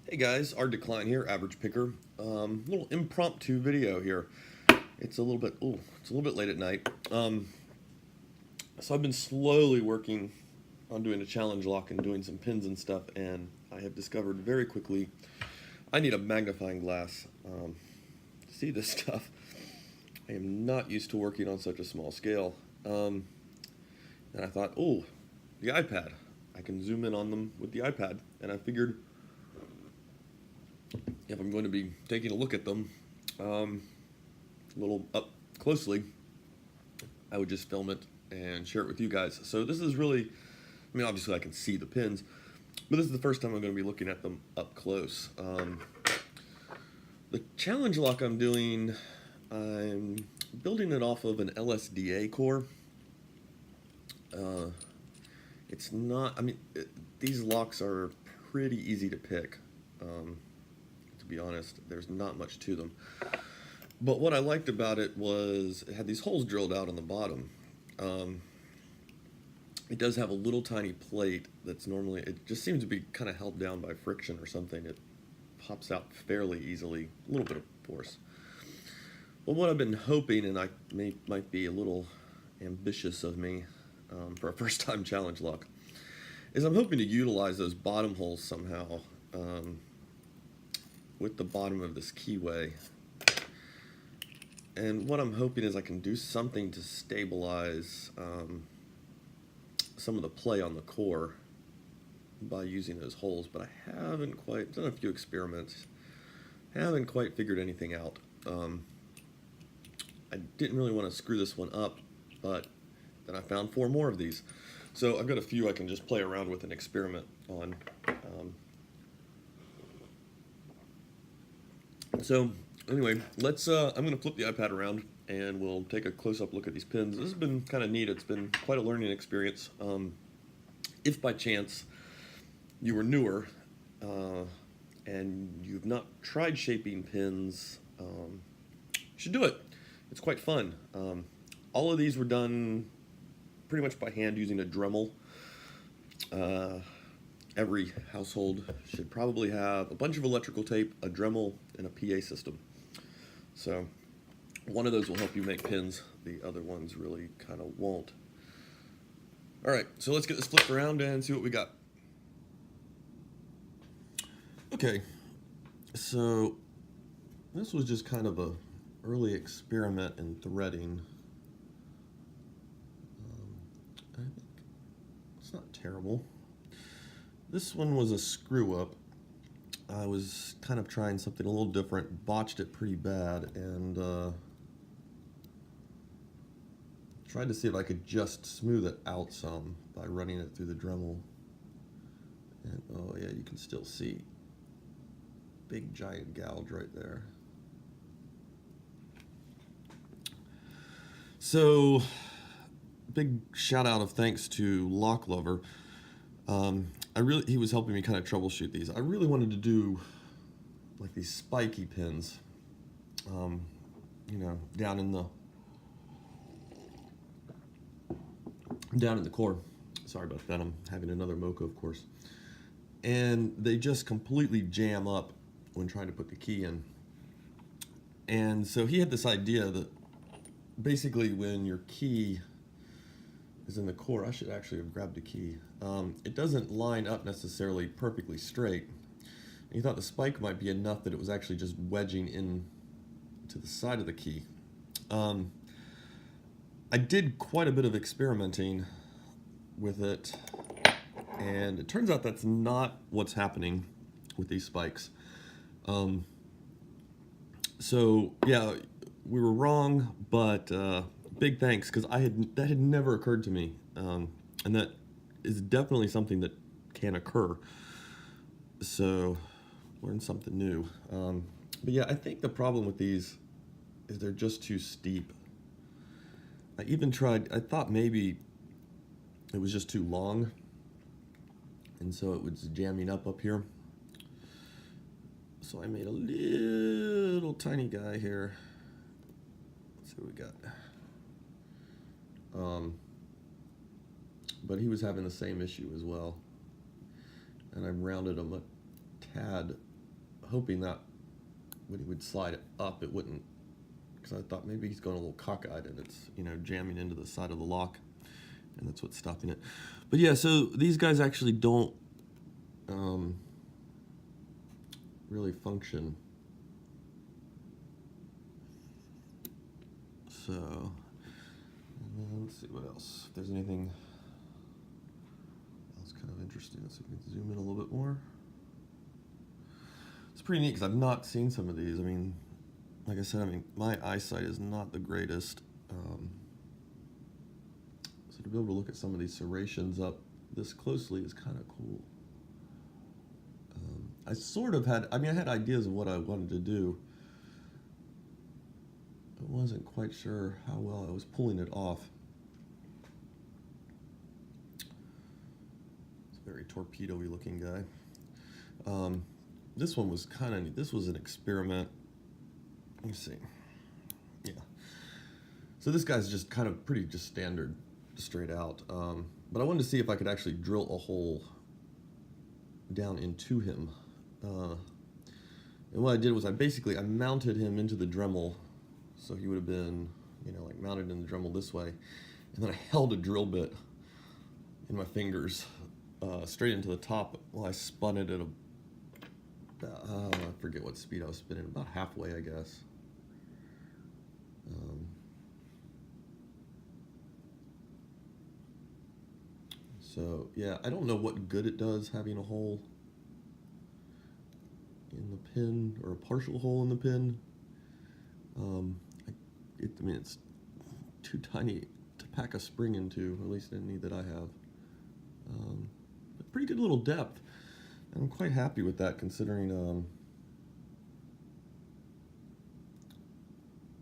Hey guys, Art Decline here, average picker. Little impromptu video here. It's a little bit, it's a little bit late at night. So I've been slowly working on doing a challenge lock and doing some pins and stuff, and I have discovered very quickly I need a magnifying glass to see this stuff. I am not used to working on such a small scale. And I thought, the iPad. I can zoom in on them with the iPad, and I figured if I'm going to be taking a look at them a little up closely, I would just film it and share it with you guys. So this is really, I mean, obviously I can see the pins, but this is the first time I'm going to be looking at them up close. The challenge lock I'm doing, I'm building it off of an LSDA core. It's not, I mean, these locks are pretty easy to pick. To be honest, there's not much to them. But what I liked about it was it had these holes drilled out on the bottom. It does have a little tiny plate that's normally, it just seems to be kind of held down by friction or something. It pops out fairly easily, a little bit of force. Well, what I've been hoping, and I might be a little ambitious of me for a first-time challenge lock, is I'm hoping to utilize those bottom holes somehow with the bottom of this keyway. And what I'm hoping is I can do something to stabilize some of the play on the core by using those holes, but I haven't quite done a few experiments, haven't quite figured anything out. I didn't really want to screw this one up, but then I found 4 more of these. So I've got a few I can just play around with and experiment on. So anyway, let's, I'm going to flip the iPad around and we'll take a close-up look at these pins. This has been kind of neat. It's been quite a learning experience. If by chance you were newer and you've not tried shaping pins, you should do it. It's quite fun. All of these were done pretty much by hand using a Dremel. Every household should probably have a bunch of electrical tape, a Dremel, and a PA system. So one of those will help you make pins. The other ones really kind of won't. All right, so let's get this flipped around and see what we got. Okay, so this was just kind of a early experiment in threading. I think it's not terrible. This one was a screw up. I was kind of trying something a little different, botched it pretty bad, and tried to see if I could just smooth it out some by running it through the Dremel. And oh yeah, you can still see big giant gouge right there. So big shout out of thanks to Lock Lover. He was helping me kind of troubleshoot these. I really wanted to do like these spiky pins, you know, down in the core. Sorry about that. I'm having another mocha, of course. And they just completely jam up when trying to put the key in. And so he had this idea that basically when your key is in the core, I should actually have grabbed the key. It doesn't line up necessarily perfectly straight. And he thought the spike might be enough that it was actually just wedging in to the side of the key. I did quite a bit of experimenting with it, and it turns out that's not what's happening with these spikes. So yeah, we were wrong, but big thanks, because that had never occurred to me, and that is definitely something that can occur. So learned something new. But yeah, I think the problem with these is they're just too steep. I even tried, I thought maybe it was just too long, and so it was jamming up here. So I made a little tiny guy here. Let's see what we got. But he was having the same issue as well. And I rounded him a tad hoping that when he would slide it up, it wouldn't, because I thought maybe he's going a little cockeyed and it's, you know, jamming into the side of the lock, and that's what's stopping it. But yeah, so these guys actually don't really function. So let's see what else. If there's anything else kind of interesting, let's see if we can zoom in a little bit more. It's pretty neat because I've not seen some of these. I mean, like I said, I mean, my eyesight is not the greatest. So to be able to look at some of these serrations up this closely is kind of cool. I sort of had, I mean, I had ideas of what I wanted to do. I wasn't quite sure how well I was pulling it off. It's a very torpedo-y looking guy. This one was kind of neat. This was an experiment. Let me see. Yeah. So this guy's just kind of pretty just standard, straight out. But I wanted to see if I could actually drill a hole down into him. And what I did was I mounted him into the Dremel, so he would have been, you know, like mounted in the Dremel this way, and then I held a drill bit in my fingers straight into the top while I spun it at I forget what speed I was spinning, about halfway, I guess. So yeah, I don't know what good it does having a hole in the pin, or a partial hole in the pin. I mean, it's too tiny to pack a spring into, at least any that I have. A pretty good little depth, and I'm quite happy with that, considering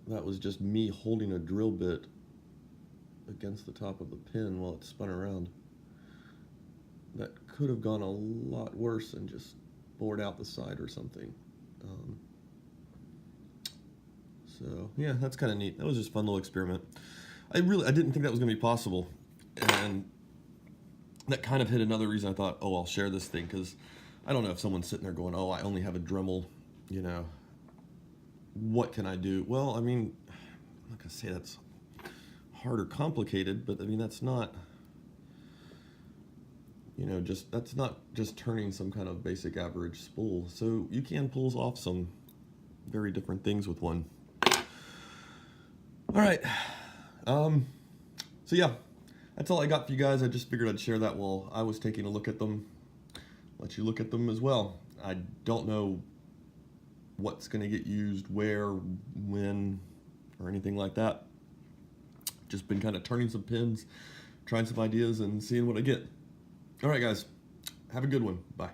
that was just me holding a drill bit against the top of the pin while it spun around. That could have gone a lot worse and just bored out the side or something. So yeah, that's kind of neat. That was just a fun little experiment. I didn't think that was gonna be possible, and that kind of hit another reason I thought, oh, I'll share this thing, because I don't know if someone's sitting there going, oh, I only have a Dremel, you know, what can I do? Well, I mean, I'm not gonna say that's hard or complicated, but I mean, that's not, you know, that's not just turning some kind of basic average spool. So you can pull off some very different things with one. All right. So yeah, that's all I got for you guys. I just figured I'd share that while I was taking a look at them. Let you look at them as well. I don't know what's going to get used where, when, or anything like that. Just been kind of turning some pins, trying some ideas, and seeing what I get. All right, guys. Have a good one. Bye.